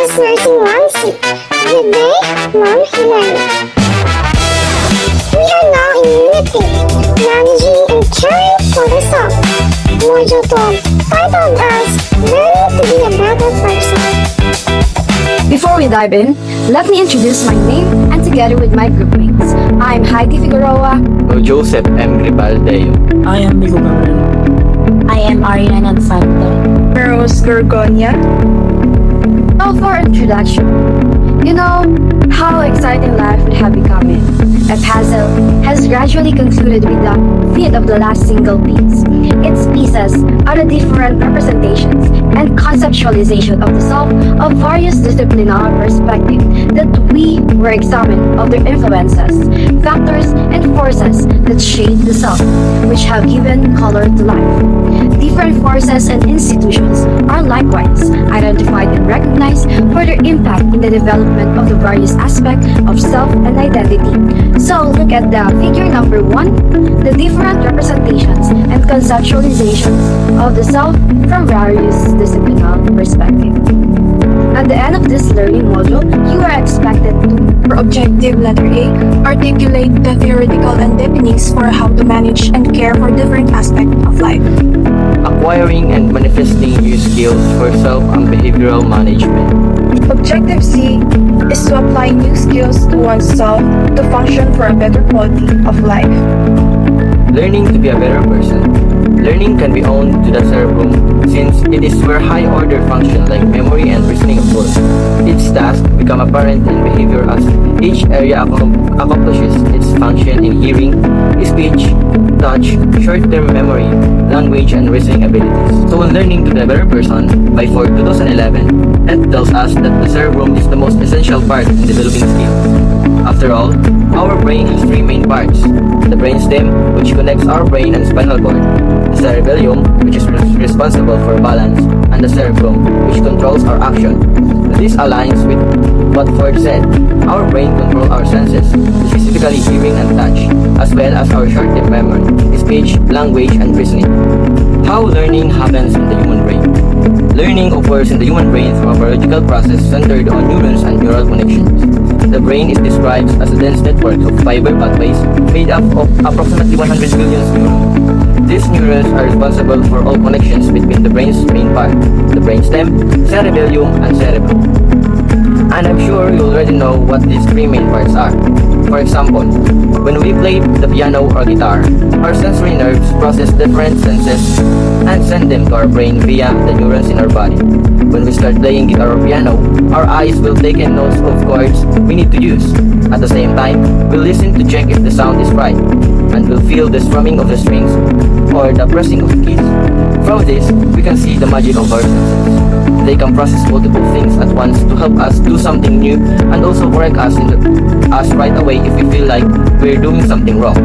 is Nursing Nancy. Good day, Mom Hillary. We are now in Unit 8, Managing and Caring for the Self. Module 12, titled as Learning to be a Better Person. Before we dive in, let me introduce my name and together with my groupmates. I'm Heidi Figueroa. Joseph M. Gribaldeo. I am Migo Gabriel. I am Ariana Infante. Rose Gorgonia. Now for introduction. You know how exciting life would have become if a puzzle has gradually concluded with the fit of the last single piece. Its pieces are the different representations and conceptualization of the self of various disciplinary perspectives that we were examining of their influences, factors, and forces that shape the self, which have given color to life. Different forces and institutions are likewise identified and recognized for their impact in the development of the various aspects of self and identity. So look at the figure number 1, the different representations and conceptualizations of the self from various disciplinary perspectives. At the end of this learning module, you are expected to For objective letter A, articulate the theoretical underpinnings for how to manage and care for different aspects of life. Acquiring and manifesting new skills for self and behavioral management. Objective C is to apply new skills to oneself to function for a better quality of life. Learning to be a better person. Learning can be owned to the cerebrum since it is where high-order functions like memory and reasoning occur. Its tasks become apparent in behavior as each area accomplishes its function in hearing, speech, touch, short-term memory, language, and reasoning abilities. So when learning to be a better person, by 2011, it tells us that the cerebrum is the most essential part in developing skills. After all, our brain has 3 main parts: the brainstem, which connects our brain and spinal cord, the cerebellum, which is responsible for balance, and the cerebrum, which controls our action. This aligns with what Ford said: our brain controls our senses, specifically hearing and touch, as well as our short-term memory, speech, language, and reasoning. How learning happens in the human brain. Learning occurs in the human brain through a biological process centered on neurons and neural connections. The brain is described as a dense network of fiber pathways made up of approximately 100 billion neurons. These neurons are responsible for all connections between the brain's main part, the brainstem, cerebellum, and cerebrum. And I'm sure you already know what these 3 main parts are. For example, when we play the piano or guitar, our sensory nerves process different senses and send them to our brain via the neurons in our body. When we start playing guitar or piano, our eyes will take in notes of chords we need to use. At the same time, we'll listen to check if the sound is right, and we'll feel the strumming of the strings or the pressing of the keys. From this, we can see the magic of our senses. They can process multiple things at once to help us do something new and also correct us right away if we feel like we're doing something wrong.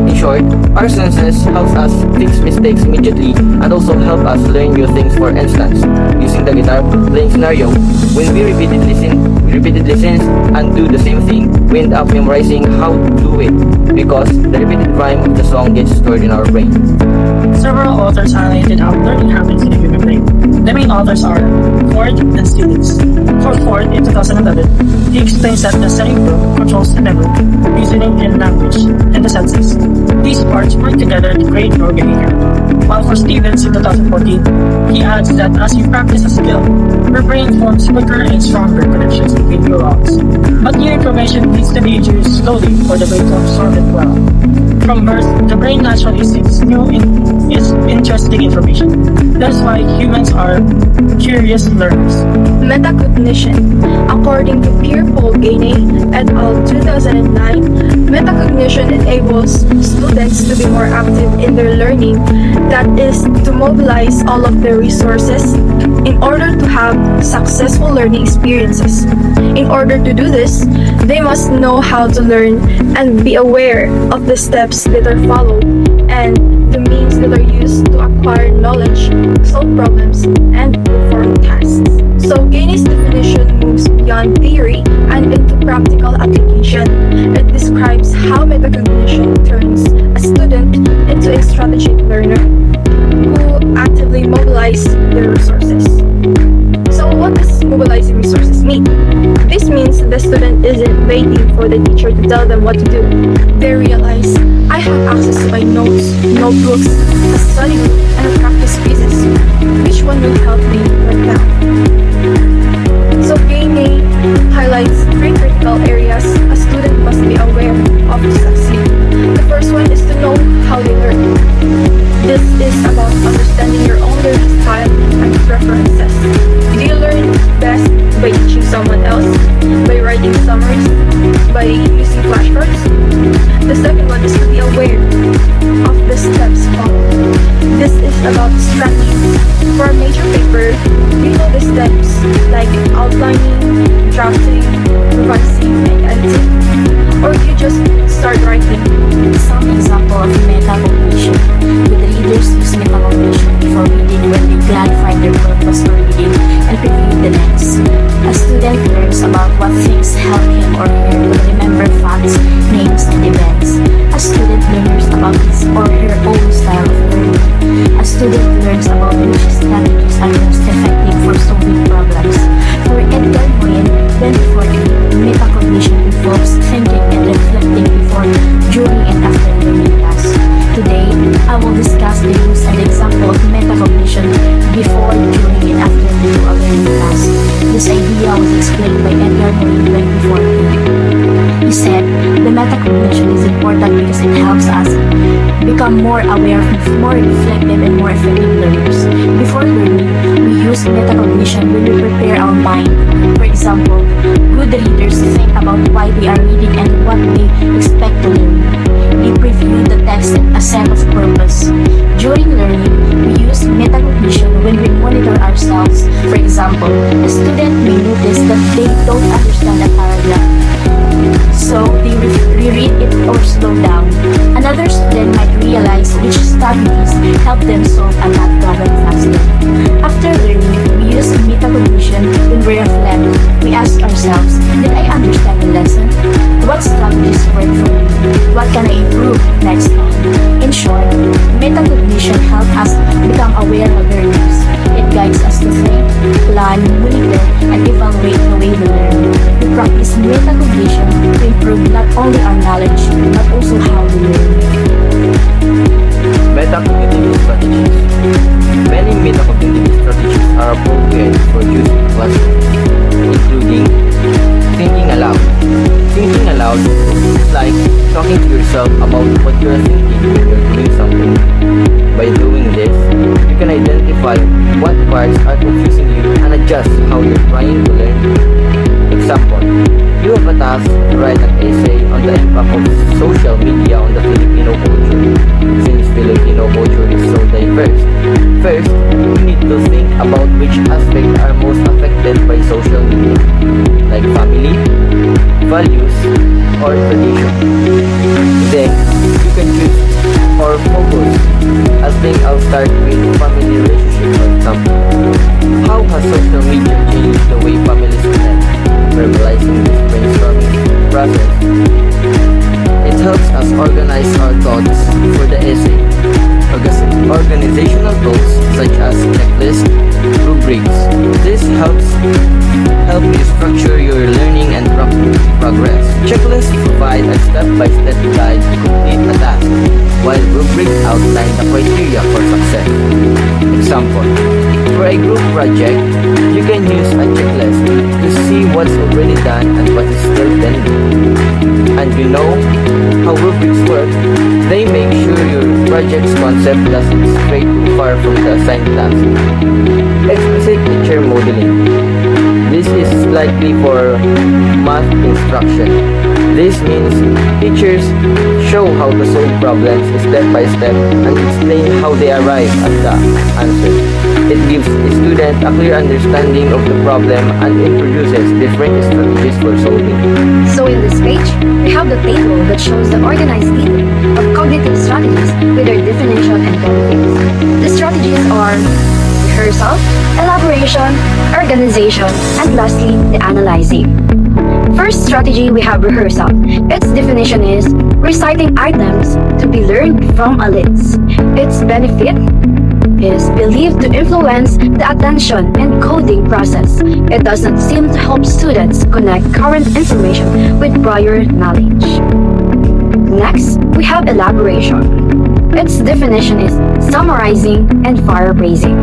In short, our senses help us fix mistakes immediately and also help us learn new things. For instance, using the guitar playing scenario, when we repeatedly listen and do the same thing, we end up memorizing how to do it because the repeated rhyme of the song gets stored in our brain. Several authors highlighted how learning happens in the human brain. The main authors are Ford and Stevens. For Ford, in 2011, he explains that the cerebrum controls the memory, reasoning, and language, and the senses. These parts work together to create your behavior. While for Stevens, in 2014, he adds that as you practice a skill, your brain forms quicker and stronger connections between neurons. But new information needs to be introduced slowly for the brain to absorb it well. From birth, the brain naturally seeks new interesting information. That's why humans are curious learners. Metacognition. According to Pierre-Paul Gainey et al. 2009, metacognition enables students to be more active in their learning, that is, to mobilize all of their resources in order to have successful learning experiences. In order to do this, they must know how to learn and be aware of the steps that are followed and the means that are used to acquire knowledge, solve problems, and perform tasks. So Gainey's definition moves beyond theory and into practical application. It describes how metacognition turns a student into a strategic learner who actively mobilize their resources. So what does mobilizing resources mean? the student isn't waiting for the teacher to tell them what to do. They realize, I have access to my notes, notebooks, a study group, and a practice quizzes. Which one will help me right now? So GAINA highlights 3 critical areas a student must be aware of to succeed. The first one is to know how they learn. This is about understanding your own learning style and preferences. Do you learn best by teaching someone else, by writing summaries, by using flashcards? The second one is to be aware of the steps followed. This is about strategies. For a major paper, you know the steps like outlining, drafting, revising, and editing. Or you just start writing. Some example of metacognition. Good readers use metacognition before reading when they clarify their purpose for reading and preview the next. A student learns about what things help him or her to remember facts, names, and events. A student learns about his or her own style of learning. A student learns about which strategies are most effective for solving problems. For Edgar Morin, 2014, metacognition involves thinking and reflecting before, during, and after learning tasks. Today, I will discuss the use and example of metacognition before, during, and after we do a learning task. This idea was explained by Edgar Morin 2014. He said, the metacognition is important because it helps us become more aware, more reflective, and more effective learners. Before learning, we use metacognition when we prepare our mind. For example, good readers think about why they are reading and what they expect to learn. We preview the text and a set of purpose. During learning, we use metacognition when we monitor ourselves. For example, a student may notice that they don't understand a paragraph, so they reread it or slow down. Another student might realize which strategies help them solve a math problem faster. After learning, we use metacognition when we reflect. We ask ourselves, did I understand the lesson? What strategies work for me? What can I improve next time? In short, metacognition helps us become aware of learners. It guides us to think, plan, monitor, and evaluate the way we learn. We practice metacognition to improve not only our knowledge, but also how we learn. Metacognitive strategies. Many metacognitive strategies are appropriate for use in classroom, including thinking aloud. Thinking aloud is like talking to yourself about what you are thinking when you're doing something. By doing this, you can identify what parts are confusing you and adjust how you're trying to learn. Example, you have a task to write an essay on the impact of social media on the Filipino culture. Since Filipino culture is so diverse, first, you need to think about which aspects are most affected by social media, like family, values, or tradition. Then, you can choose or focus. I think I'll start with family relationship, for example. How has social media changed the way families connect? Verbalizing this brainstorming process. It helps us organize our thoughts for the essay. Organizational tools such as checklists, rubrics. This help you structure your learning and progress. Checklists provide a step-by-step guide to complete a task, while rubrics outline the criteria for success. Example, for a group project, you can use a checklist to see what's already done and what is still pending. And you know how rubrics work. They make sure your project's concept doesn't stray too far from the assigned task. Explicit teacher modeling. This is likely for math instruction. This means teachers show how to solve problems step by step and explain how they arrive at the answer. It gives a student a clear understanding of the problem and introduces different strategies for solving. So in this page, we have the table that shows the organized detail of cognitive strategies with their definition and benefits. The strategies are rehearsal, elaboration, organization, and lastly, the analyzing. First strategy, we have rehearsal. Its definition is reciting items to be learned from a list. Its benefit, is believed to influence the attention and coding process. It does not seem to help students connect current information with prior knowledge. Next, we have elaboration. Its definition is summarizing and paraphrasing.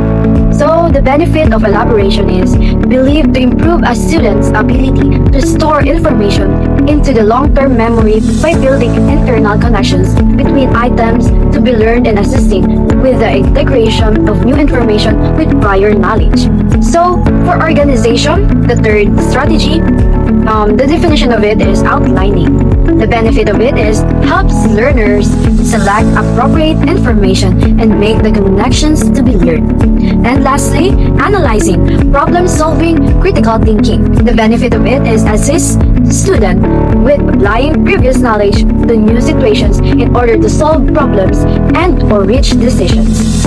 So, the benefit of elaboration is believed to improve a student's ability to store information into the long-term memory by building internal connections between items to be learned and assisting with the integration of new information with prior knowledge. So, for organization, the third strategy, the definition of it is outlining. The benefit of it is helps learners select appropriate information and make the connections to be learned. And lastly, analyzing, problem solving, critical thinking. The benefit of it is assist student with applying previous knowledge to new situations in order to solve problems and or reach decisions.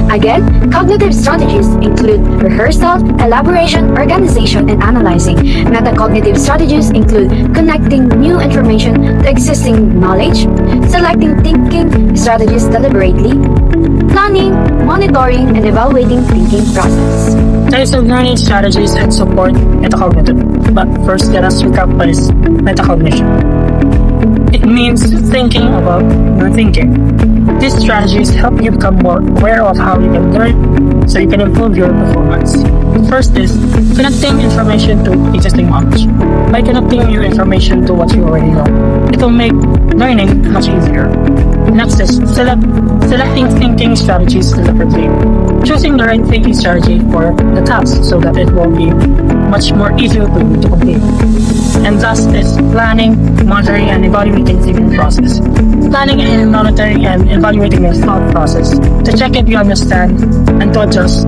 Again, cognitive strategies include rehearsal, elaboration, organization, and analyzing. Metacognitive strategies include connecting new information to existing knowledge, selecting thinking strategies deliberately, planning, monitoring, and evaluating thinking process. Types of learning strategies and support metacognitive. But first, let us recap what is metacognition. It means thinking about your thinking. These strategies help you become more aware of how you can learn so you can improve your performance. First is connecting information to existing knowledge. By connecting new information to what you already know, it will make learning much easier. Next is selecting thinking strategies deliberately. Choosing the right thinking strategy for the task so that it will be much more easier for you to complete. And last is planning, monitoring, and evaluating thinking process. Planning and monitoring and evaluating your thought process to check if you understand and to adjust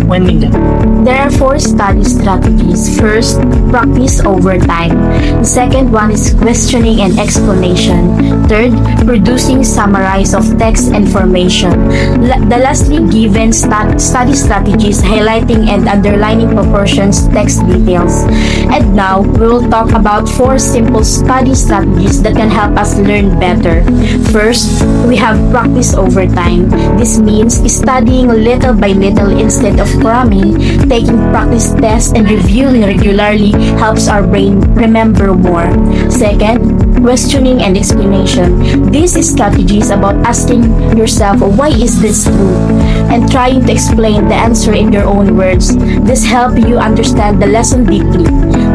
when needed. There are 4 study strategies. First, practice over time. The second one is questioning and explanation. Third, producing summaries of text information. The lastly given study strategies highlighting and underlining proportions text details. And now, we will talk about 4 simple study strategies that can help us learn better. First, we have practice over time. This means studying little by little instead of cramming. Taking practice tests and reviewing regularly helps our brain remember more. Second, questioning and explanation. This strategy is about asking yourself, why is this true? And trying to explain the answer in your own words. This helps you understand the lesson deeply.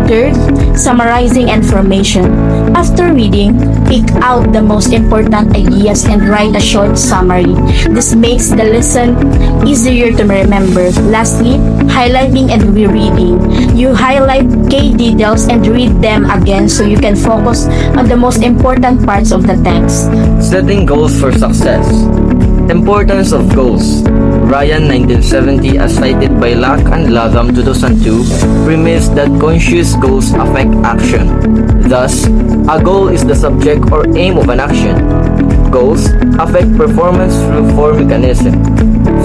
Third, summarizing information. After reading, pick out the most important ideas and write a short summary. This makes the lesson easier to remember. Lastly, highlighting and rereading. You highlight key details and read them again so you can focus on the most important parts of the text. Setting goals for success. Importance of goals. Ryan 1970 as cited by Lack and Latham 2002 premised that conscious goals affect action. Thus, a goal is the subject or aim of an action. Goals affect performance through 4 mechanisms.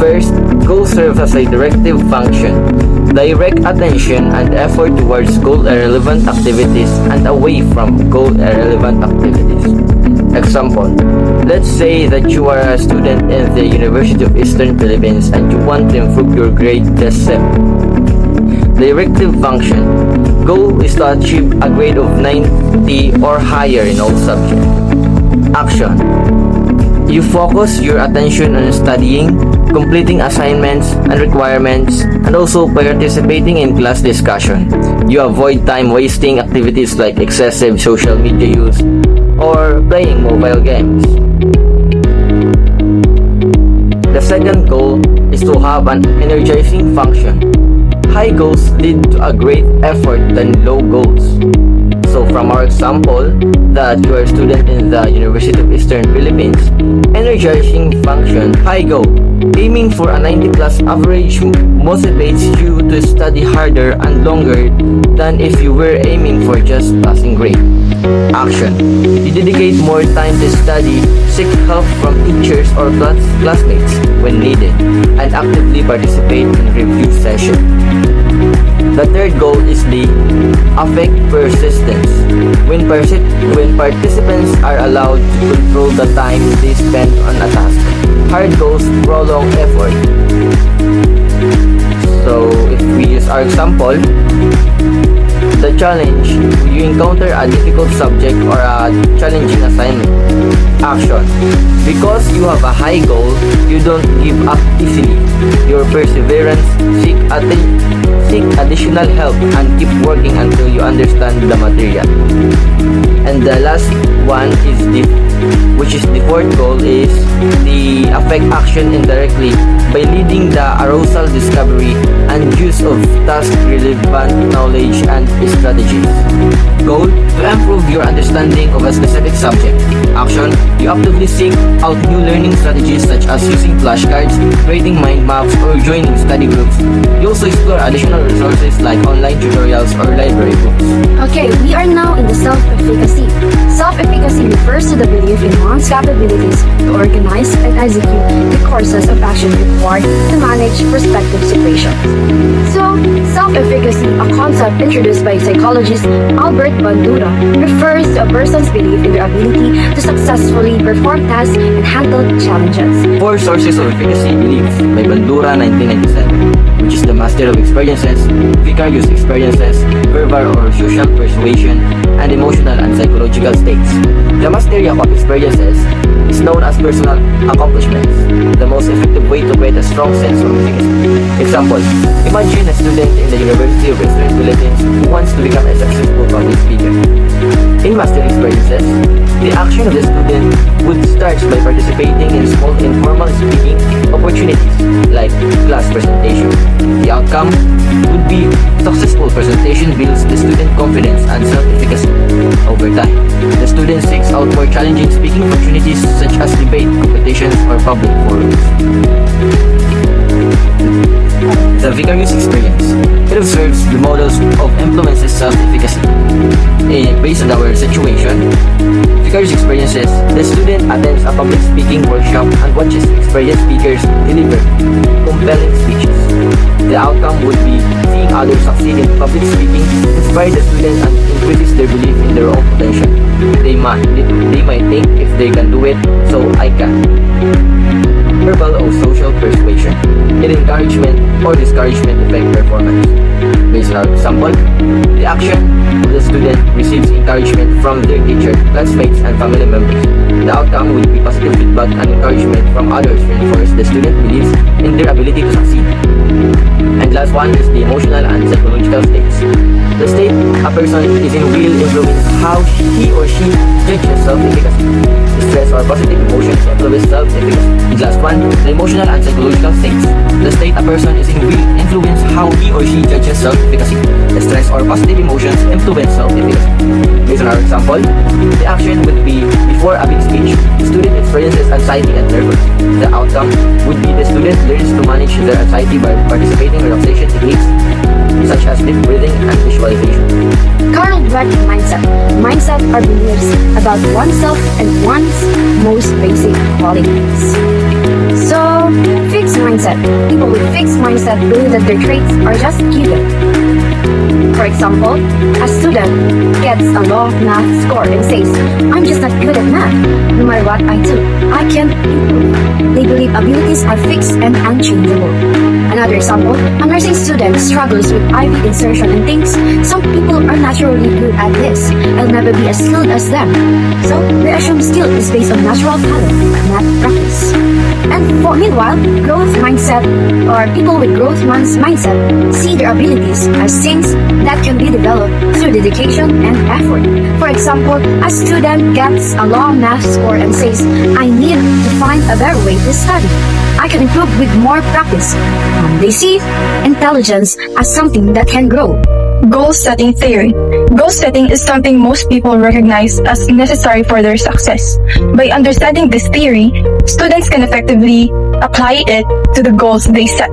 First, goals serve as a directive function. Direct attention and effort towards goal-relevant activities and away from goal-irrelevant activities. Example, let's say that you are a student in the University of Eastern Philippines and you want to improve your grade test set. Directive function. Goal is to achieve a grade of 90 or higher in all subjects. Action. You focus your attention on studying, completing assignments and requirements, and also participating in class discussion. You avoid time-wasting activities like excessive social media use or playing mobile games. The second goal is to have an energizing function. High goals lead to a great effort than low goals. So from our example, that you are a student in the University of Eastern Philippines, energizing function, high goal, aiming for a 90 plus average motivates you to study harder and longer than if you were aiming for just passing grade. Action. You dedicate more time to study, seek help from teachers or classmates when needed, and actively participate in review sessions. The third goal is the affect persistence. When participants are allowed to control the time they spend on a task, hard goals prolong effort. So if we use our example, the challenge, you encounter a difficult subject or a challenging assignment. Action. Because you have a high goal, you don't give up easily. Your perseverance, seek additional help and keep working until you understand the material. And the last one is which is the fourth goal, is the affect action indirectly by leading the arousal discovery and use of task relevant knowledge and strategies. Goal, to improve your understanding of a specific subject. Action, you actively seek out new learning strategies such as using flashcards, creating mind maps, or joining study groups. You also explore additional resources like online tutorials or library books. Okay, we are now in the self-efficacy. Self-efficacy refers to the belief in one's capabilities to organize and execute the courses of action required to manage prospective situations. So, self-efficacy, a concept introduced by psychologist Albert Bandura, refers to a person's belief in their ability to successfully perform tasks and handle challenges. 4 sources of efficacy beliefs by Bandura 1997, which is the master of experiences, vicarious experiences, verbal or social persuasion, and emotional and psychological states. The mastery of experiences is known as personal accomplishments, the most effective way to create a strong sense of efficacy. Example, imagine a student in the University of Western Philippines who wants to become a successful public speaker. In mastery experiences, the action of the student would start by participating in small informal speaking opportunities like class presentation. The outcome would be successful presentation builds the student confidence and self-efficacy. Over time, the student seeks out more challenging speaking opportunities such as debate, competitions, or public forums. The vicarious experience. It observes the models of influences self-efficacy. Based on our situation, vicarious experiences, the student attends a public speaking workshop and watches experienced speakers deliver compelling speeches. The outcome would be seeing others succeed in public speaking, inspire the student and increases their belief in their own potential. They might think, if they can do it, so I can. Verbal or social persuasion. It encouragement or discouragement affect performance. Based on our example, the action of the student receives encouragement from their teacher, classmates, and family members. The outcome will be positive feedback and encouragement from others reinforce the student believes in their ability to succeed. And last one is the emotional and psychological states. The state a person is in will influence how he or she judges self-efficacy. Stress or positive emotions influence self-efficacy. And last one, the emotional and psychological states. The state a person is in will influence how he or she judges self-efficacy. The stress or positive emotions influence self-efficacy. Based on our example, the action would be before a big speech, the student experiences anxiety and nervous. The outcome would be the student learns to manage their anxiety by participating in relaxation techniques such as deep breathing and visualization. Dweck mindset. Mindset are beliefs about oneself and one's most basic qualities. So, fixed mindset. People with fixed mindset believe that their traits are just given. For example, a student gets a low math score and says, "I'm just not good at math. No matter what I do, I can improve." They believe abilities are fixed and unchangeable. Another example, a nursing student struggles with IV insertion and thinks, "Some people are naturally good at this. I'll never be as skilled as them." So, they assume skill is based on natural talent, not practice. And meanwhile, growth mindset, or people with growth mindset, see their abilities as things that can be developed through dedication and effort. For example, a student gets a low math score and says, "I need to find a better way to study. I can improve with more practice." They see intelligence as something that can grow. Goal setting theory. Goal setting is something most people recognize as necessary for their success. By understanding this theory, students can effectively apply it to the goals they set.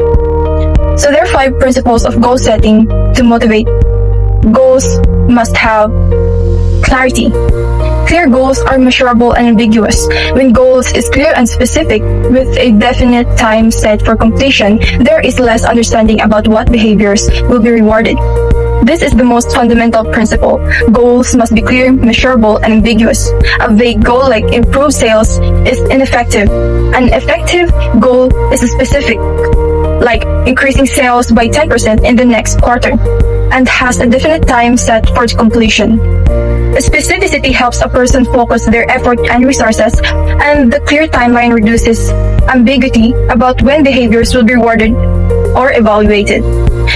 So there are 5 principles of goal setting to motivate. Goals must have clarity. Clear goals are measurable and ambiguous. When goals is clear and specific with a definite time set for completion, there is less understanding about what behaviors will be rewarded. This is the most fundamental principle. Goals must be clear, measurable, and ambiguous. A vague goal like improve sales is ineffective. An effective goal is specific, like increasing sales by 10% in the next quarter, and has a definite time set for completion. Specificity helps a person focus their effort and resources, and the clear timeline reduces ambiguity about when behaviors will be rewarded or evaluated.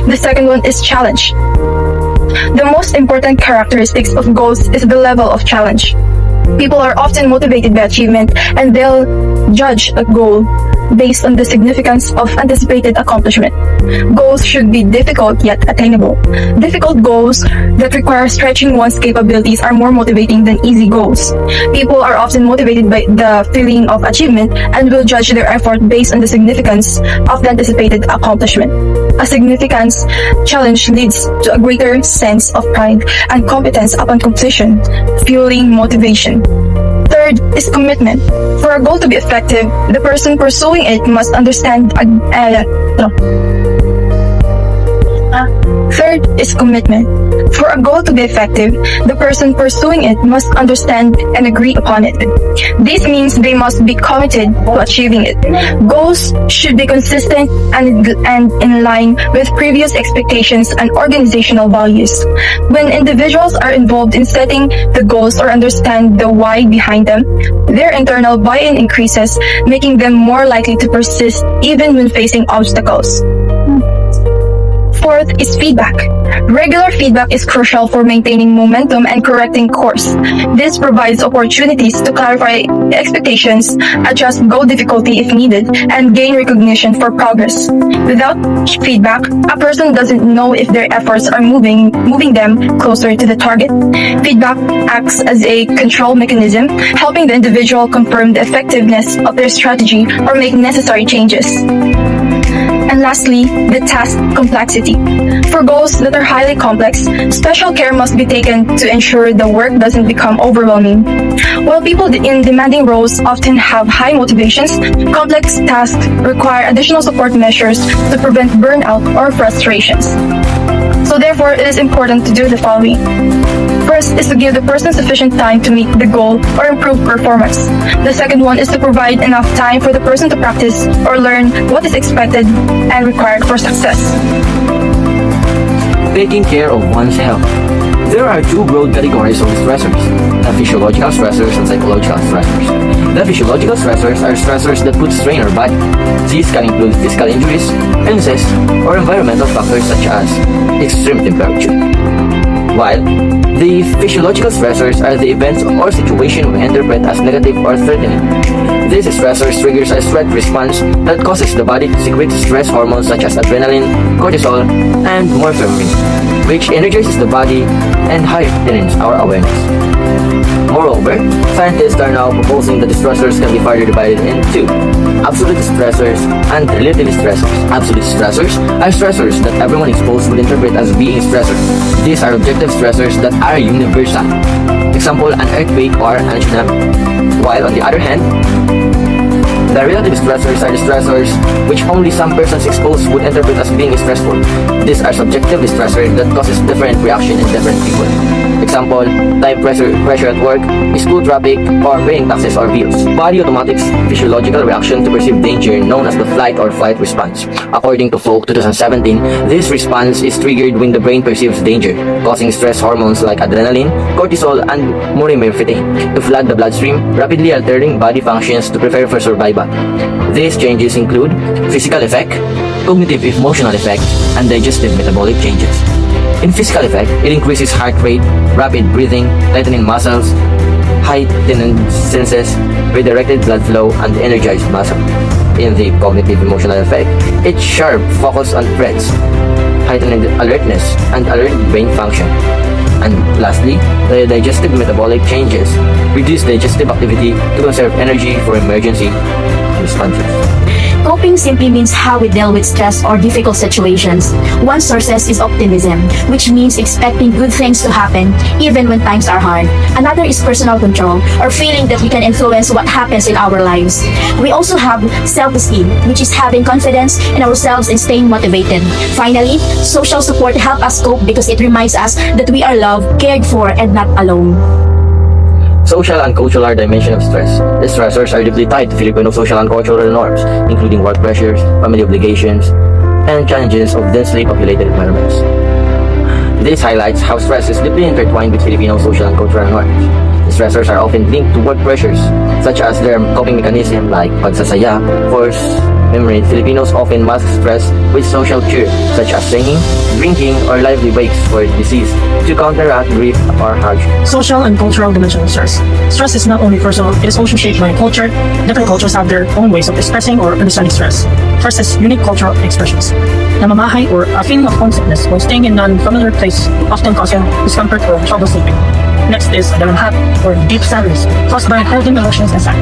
The second one is challenge. The most important characteristics of goals is the level of challenge. People are often motivated by achievement, and they'll judge a goal based on the significance of anticipated accomplishment. Goals should be difficult yet attainable. Difficult goals that require stretching one's capabilities are more motivating than easy goals. People are often motivated by the feeling of achievement and will judge their effort based on the significance of the anticipated accomplishment. A significance challenge leads to a greater sense of pride and competence upon completion, fueling motivation. Third is commitment. For a goal to be effective, the person pursuing it must understand. Third is commitment. For a goal to be effective, the person pursuing it must understand and agree upon it. This means they must be committed to achieving it. Goals should be consistent and in line with previous expectations and organizational values. When individuals are involved in setting the goals or understand the why behind them, their internal buy-in increases, making them more likely to persist even when facing obstacles. Fourth is feedback. Regular feedback is crucial for maintaining momentum and correcting course. This provides opportunities to clarify expectations, adjust goal difficulty if needed, and gain recognition for progress. Without feedback, a person doesn't know if their efforts are moving them closer to the target. Feedback acts as a control mechanism, helping the individual confirm the effectiveness of their strategy or make necessary changes. And lastly, the task complexity. For goals that are highly complex, special care must be taken to ensure the work doesn't become overwhelming. While people in demanding roles often have high motivations, complex tasks require additional support measures to prevent burnout or frustrations. So therefore, it is important to do the following. First is to give the person sufficient time to meet the goal or improve performance. The second one is to provide enough time for the person to practice or learn what is expected and required for success. Taking care of one's health. There are two broad categories of stressors: the physiological stressors and psychological stressors. The physiological stressors are stressors that put strain on our body. These can include physical injuries, illnesses, or environmental factors such as extreme temperature. While the physiological stressors are the events or situation we interpret as negative or threatening. These stressors triggers a stress response that causes the body to secrete stress hormones such as adrenaline, cortisol, and morphine, which energizes the body and heightens our awareness. Moreover, scientists are now proposing that the stressors can be further divided into absolute stressors and relative stressors. Absolute stressors are stressors that everyone exposed would interpret as being stressors. These are objective stressors that are universal. Example, an earthquake or an tsunami. While on the other hand, the relative stressors are the stressors which only some persons exposed would interpret as being stressful. These are subjective stressors that causes different reaction in different people. Example, time pressure at work, school traffic, or paying taxes or bills. Body automatic's physiological reaction to perceived danger known as the flight or flight response. According to Folk 2017, this response is triggered when the brain perceives danger, causing stress hormones like adrenaline, cortisol, and morphine to flood the bloodstream, rapidly altering body functions to prepare for survival. These changes include physical effect, cognitive emotional effect, and digestive metabolic changes. In physical effect, it increases heart rate, rapid breathing, tightening muscles, heightened senses, redirected blood flow, and energized muscle. In the cognitive emotional effect, it's sharp focus on threats, heightened alertness, and alert brain function. And lastly, the digestive metabolic changes reduce digestive activity to conserve energy for emergency responses. Coping simply means how we deal with stress or difficult situations. One source is optimism, which means expecting good things to happen even when times are hard. Another is personal control, or feeling that we can influence what happens in our lives. We also have self-esteem, which is having confidence in ourselves and staying motivated. Finally, social support helps us cope because it reminds us that we are loved, cared for, and not alone. Social and cultural dimension of stress. The stressors are deeply tied to Filipino social and cultural norms, including work pressures, family obligations, and challenges of densely populated environments. This highlights how stress is deeply intertwined with Filipino social and cultural norms. The stressors are often linked to work pressures, such as their coping mechanism like pagsasaya, force, memory. Filipinos often mask stress with social cheer, such as singing, drinking, or lively wakes for disease to counteract grief or hardship. Social and cultural dimension of stress. Stress is not only personal, it is also shaped by culture. Different cultures have their own ways of expressing or understanding stress. First is unique cultural expressions. Namamahay, or a feeling of homesickness while staying in an unfamiliar place, often causing discomfort or trouble sleeping. Next is dalamhat, or deep sadness, caused by holding emotions inside.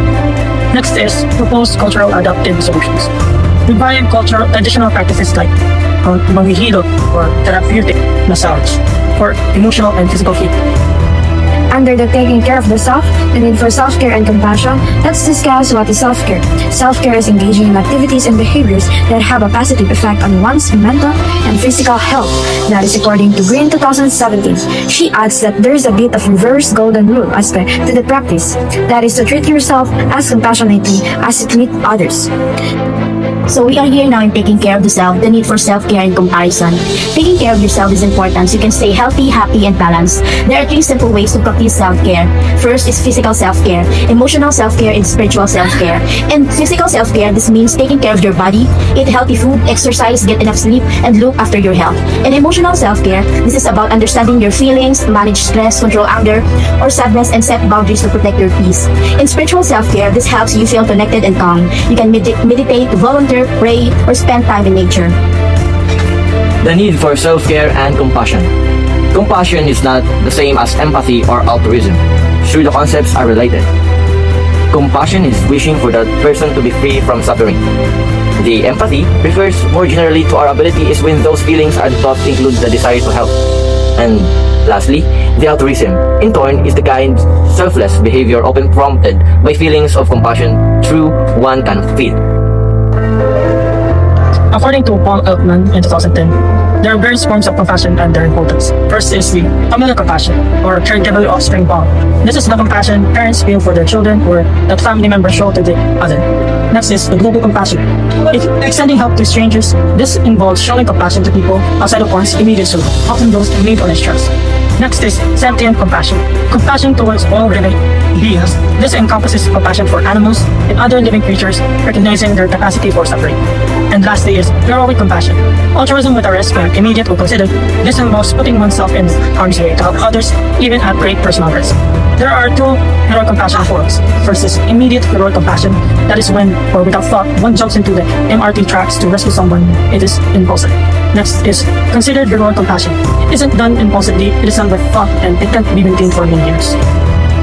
Next is proposed cultural adaptive solutions. Reviving cultural traditional practices like manghihilot or therapeutic massage for emotional and physical healing. Under the taking care of the self, the need for self-care and compassion, let's discuss what is self-care. Self-care is engaging in activities and behaviors that have a positive effect on one's mental and physical health. That is according to Green 2017. She adds that there is a bit of reverse golden rule aspect to the practice. That is to treat yourself as compassionately as you treat others. So we are here now in taking care of the self, the need for self-care and comparison. Taking care of yourself is important so you can stay healthy, happy, and balanced. There are 3 simple ways to practice self-care. First is physical self-care, emotional self-care, and spiritual self-care. In physical self-care, this means taking care of your body, eat healthy food, exercise, get enough sleep, and look after your health. In emotional self-care, this is about understanding your feelings, manage stress, control anger or sadness, and set boundaries to protect your peace. In spiritual self-care, this helps you feel connected and calm. You can meditate, volunteer, pray, or spend time in nature. The need for self-care and compassion. Compassion is not the same as empathy or altruism. Sure, the concepts are related. Compassion is wishing for that person to be free from suffering. The empathy refers more generally to our ability is when those feelings and thoughts include the desire to help. And lastly, the altruism, in turn, is the kind selfless behavior often prompted by feelings of compassion through one can feel. According to Paul Eltman in 2010, there are various forms of compassion and their importance. First is the familial compassion, or caregiver offspring bond. This is the compassion parents feel for their children or that family members show to the other. Next is the global compassion. Extending help to strangers. This involves showing compassion to people outside of one's immediate circle, often those in need or distress. Next is sentient compassion. Compassion towards all living beings. This encompasses compassion for animals and other living creatures, recognizing their capacity for suffering. And lastly is heroic compassion. Altruism with a risk for immediate or considered. This involves putting oneself in harm's way to help others, even at great personal risk. There are 2 heroic compassion forms. First is immediate heroic compassion. That is when, or without thought, one jumps into the MRT tracks to rescue someone. It is impulsive. Next is considered heroic compassion. It isn't done impulsively, it is done with thought, and it can be maintained for many years.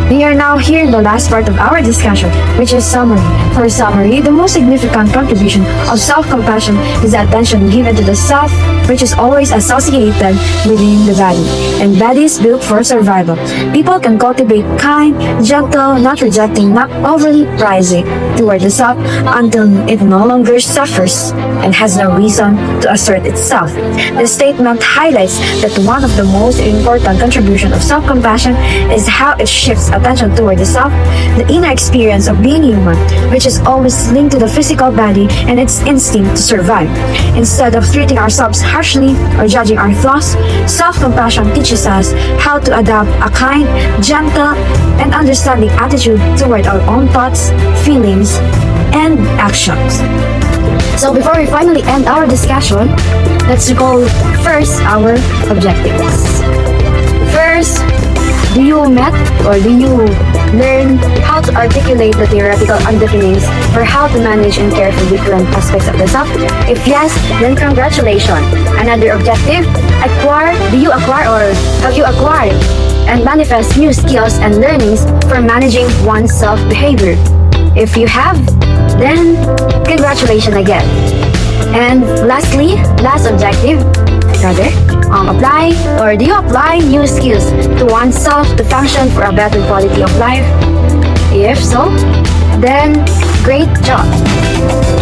We are now here in the last part of our discussion, which is summary. For summary, the most significant contribution of self-compassion is the attention given to the self, which is always associated within the body, and body is built for survival. People can cultivate kind, gentle, not rejecting, not overly prizing toward the self until it no longer suffers and has no reason to assert itself. The statement highlights that one of the most important contributions of self-compassion is how it shifts attention toward the self, the inner experience of being human, which is always linked to the physical body and its instinct to survive. Instead of treating ourselves harshly or judging our thoughts, self-compassion teaches us how to adopt a kind, gentle, and understanding attitude toward our own thoughts, feelings, and actions. So before we finally end our discussion, let's recall first our objectives. First, do you met or do you learn how to articulate the theoretical underpinnings for how to manage and care for different aspects of the self? If yes, then congratulations. Another objective, do you acquire or have you acquired and manifest new skills and learnings for managing one's self-behavior? If you have, then congratulations again. And lastly, last objective, do you apply new skills to oneself to function for a better quality of life? If so, then great job.